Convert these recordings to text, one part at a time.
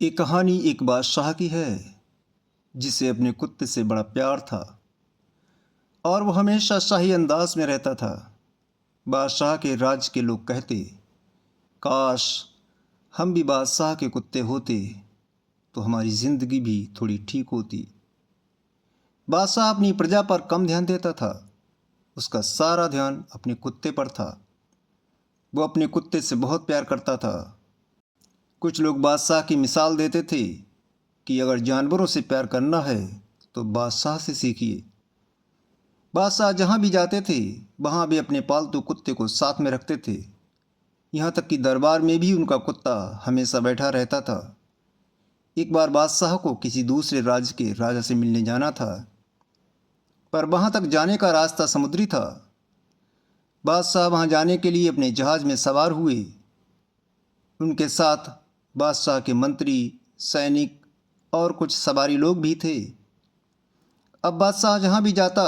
ये कहानी एक बादशाह की है जिसे अपने कुत्ते से बड़ा प्यार था और वो हमेशा शाही अंदाज में रहता था। बादशाह के राज्य के लोग कहते, काश हम भी बादशाह के कुत्ते होते तो हमारी ज़िंदगी भी थोड़ी ठीक होती। बादशाह अपनी प्रजा पर कम ध्यान देता था, उसका सारा ध्यान अपने कुत्ते पर था। वो अपने कुत्ते से बहुत प्यार करता था। कुछ लोग बादशाह की मिसाल देते थे कि अगर जानवरों से प्यार करना है तो बादशाह से सीखिए। बादशाह जहाँ भी जाते थे वहाँ भी अपने पालतू कुत्ते को साथ में रखते थे। यहाँ तक कि दरबार में भी उनका कुत्ता हमेशा बैठा रहता था। एक बार बादशाह को किसी दूसरे राज्य के राजा से मिलने जाना था, पर वहाँ तक जाने का रास्ता समुद्री था। बादशाह वहाँ जाने के लिए अपने जहाज़ में सवार हुए। उनके साथ बादशाह के मंत्री, सैनिक और कुछ सवारी लोग भी थे। अब बादशाह जहाँ भी जाता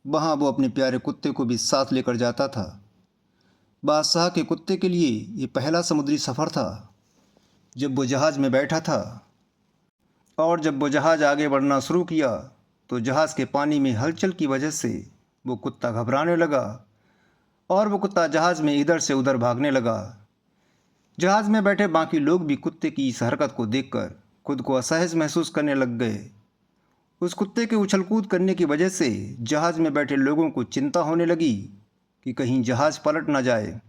वहाँ वो अपने प्यारे कुत्ते को भी साथ लेकर जाता था। बादशाह के कुत्ते के लिए ये पहला समुद्री सफ़र था। जब वो जहाज़ में बैठा था और जब वो जहाज़ आगे बढ़ना शुरू किया तो जहाज़ के पानी में हलचल की वजह से वो कुत्ता घबराने लगा और वो कुत्ता जहाज़ में इधर से उधर भागने लगा। जहाज़ में बैठे बाकी लोग भी कुत्ते की इस हरकत को देखकर खुद को असहज महसूस करने लग गए। उस कुत्ते के उछल कूद करने की वजह से जहाज़ में बैठे लोगों को चिंता होने लगी कि कहीं जहाज़ पलट ना जाए।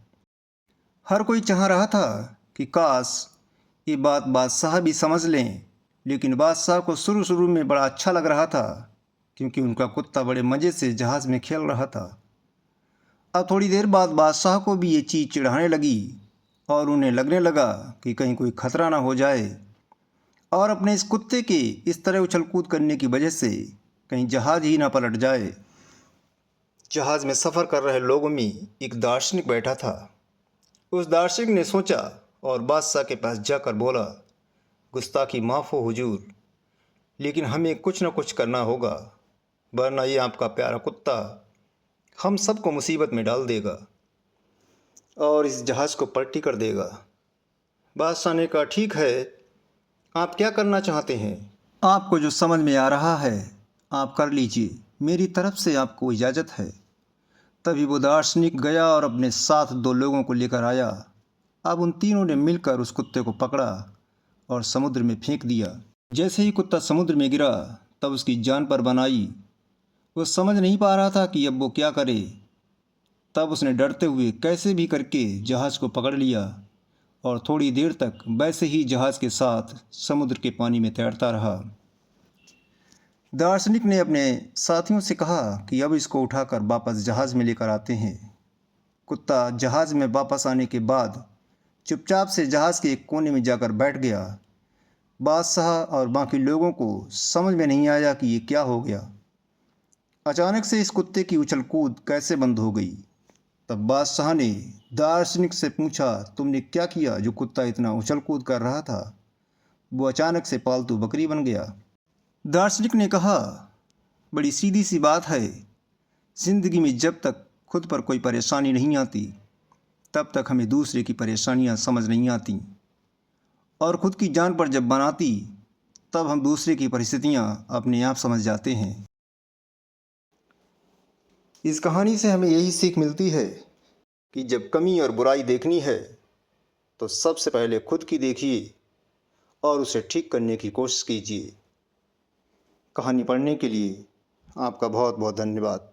हर कोई चाह रहा था कि काश ये बात बादशाह भी समझ लें, लेकिन बादशाह को शुरू शुरू में बड़ा अच्छा लग रहा था क्योंकि उनका कुत्ता बड़े मज़े से जहाज़ में खेल रहा था। अब थोड़ी देर बाद बादशाह को भी ये चीज़ चिढ़ाने लगी और उन्हें लगने लगा कि कहीं कोई खतरा ना हो जाए और अपने इस कुत्ते के इस तरह उछल कूद करने की वजह से कहीं जहाज़ ही ना पलट जाए। जहाज़ में सफ़र कर रहे लोगों में एक दार्शनिक बैठा था। उस दार्शनिक ने सोचा और बादशाह के पास जाकर बोला, गुस्ताखी माफ़ हो हुजूर, लेकिन हमें कुछ न कुछ करना होगा, वरना ये आपका प्यारा कुत्ता हम सबको मुसीबत में डाल देगा और इस जहाज़ को पलटी कर देगा। बादशाह ने कहा, ठीक है, आप क्या करना चाहते हैं? आपको जो समझ में आ रहा है आप कर लीजिए, मेरी तरफ से आपको इजाज़त है। तभी वो दार्शनिक गया और अपने साथ दो लोगों को लेकर आया। अब उन तीनों ने मिलकर उस कुत्ते को पकड़ा और समुद्र में फेंक दिया। जैसे ही कुत्ता समुद्र में गिरा तब उसकी जान पर बनाई। वो समझ नहीं पा रहा था कि अब वो क्या करे। तब उसने डरते हुए कैसे भी करके जहाज़ को पकड़ लिया और थोड़ी देर तक वैसे ही जहाज़ के साथ समुद्र के पानी में तैरता रहा। दार्शनिक ने अपने साथियों से कहा कि अब इसको उठाकर वापस जहाज़ में लेकर आते हैं। कुत्ता जहाज़ में वापस आने के बाद चुपचाप से जहाज़ के एक कोने में जाकर बैठ गया। बादशाह और बाकी लोगों को समझ में नहीं आया कि ये क्या हो गया। अचानक से इस कुत्ते की उछल कूद कैसे बंद हो गई। तब बादशाह ने दार्शनिक से पूछा, तुमने क्या किया जो कुत्ता इतना उछल कूद कर रहा था? वो अचानक से पालतू बकरी बन गया। दार्शनिक ने कहा, बड़ी सीधी सी बात है, ज़िंदगी में जब तक खुद पर कोई परेशानी नहीं आती तब तक हमें दूसरे की परेशानियां समझ नहीं आती, और ख़ुद की जान पर जब बनाती तब हम दूसरे की परिस्थितियां अपने आप समझ जाते हैं। इस कहानी से हमें यही सीख मिलती है कि जब कमी और बुराई देखनी है तो सबसे पहले खुद की देखिए और उसे ठीक करने की कोशिश कीजिए। कहानी पढ़ने के लिए आपका बहुत बहुत धन्यवाद।